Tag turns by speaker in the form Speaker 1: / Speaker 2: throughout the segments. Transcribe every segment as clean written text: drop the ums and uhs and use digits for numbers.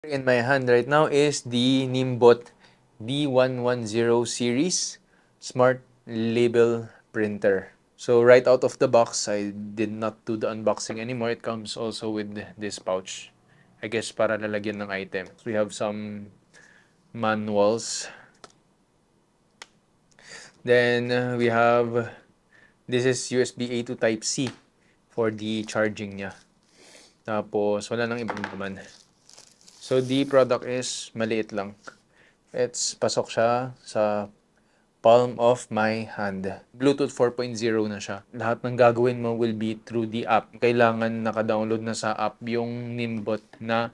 Speaker 1: In my hand right now is the Nimbot D110 series Smart Label Printer. So right out of the box, I did not do the unboxing anymore. It comes also with this pouch. I guess para lalagyan ng item. We have some manuals. Then we have, this is USB A to Type-C for the charging niya. Tapos wala nang ibang naman. So, the product is maliit lang. It's pasok siya sa palm of my hand. Bluetooth 4.0 na siya. Lahat ng gagawin mo will be through the app. Kailangan naka-download na sa app yung Nimbot na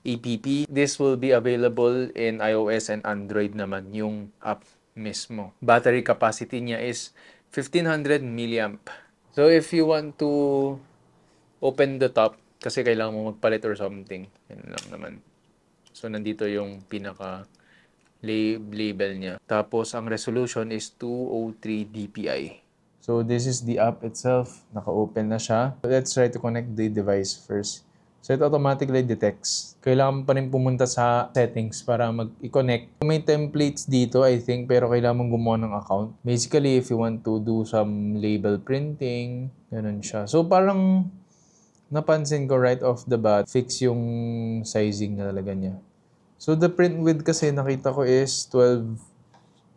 Speaker 1: app. This will be available in iOS and Android naman, yung app mismo. Battery capacity niya is 1500 milliamp. So, if you want to open the top, kasi kailangan mo magpalit or something, yan lang naman. So, nandito yung pinaka label niya. Tapos, ang resolution is 203 dpi. So, this is the app itself. Naka-open na siya. Let's try to connect the device first. So, it automatically detects. Kailangan pa rin pumunta sa settings para mag-i-connect. May templates dito, I think, pero kailangan mong gumawa ng account. Basically, if you want to do some label printing, ganun siya. So, parang napansin ko right off the bat, fix yung sizing na talaga niya. So, the print width kasi nakita ko is 12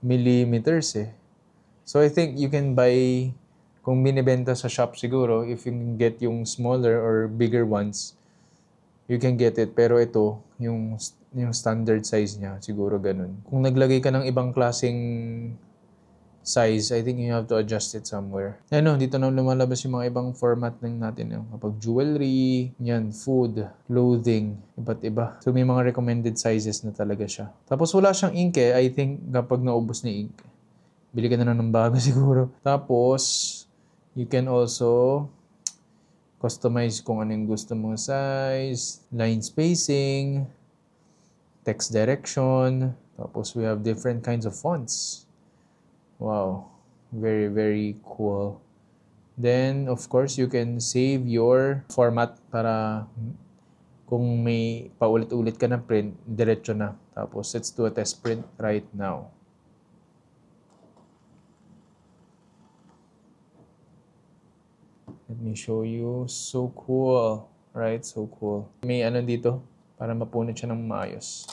Speaker 1: millimeters eh. So, I think you can buy, kung binibenta sa shop siguro, if you can get yung smaller or bigger ones, you can get it. Pero ito, yung standard size niya, siguro ganun. Kung naglagay ka ng ibang klaseng size, I think you have to adjust it somewhere. Ano, dito na lumalabas yung mga ibang format ng natin. Kapag jewelry, yan, food, clothing, iba't iba. So, may mga recommended sizes na talaga siya. Tapos, wala siyang ink eh. I think kapag naubos na ink, bili ka na ng bago siguro. Tapos, you can also customize kung ano yung gusto mong size, line spacing, text direction. Tapos, we have different kinds of fonts. Wow, very, very cool. Then, of course, you can save your format para kung may paulit-ulit ka na print, diretso na. Tapos, let's do a test print right now. Let me show you. So cool. Right? So cool. May ano dito para mapunit siya ng maayos.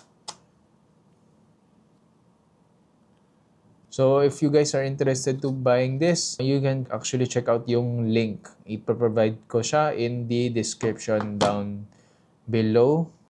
Speaker 1: So, if you guys are interested to buying this, you can actually check out yung link. Ipaprovide ko siya in the description down below.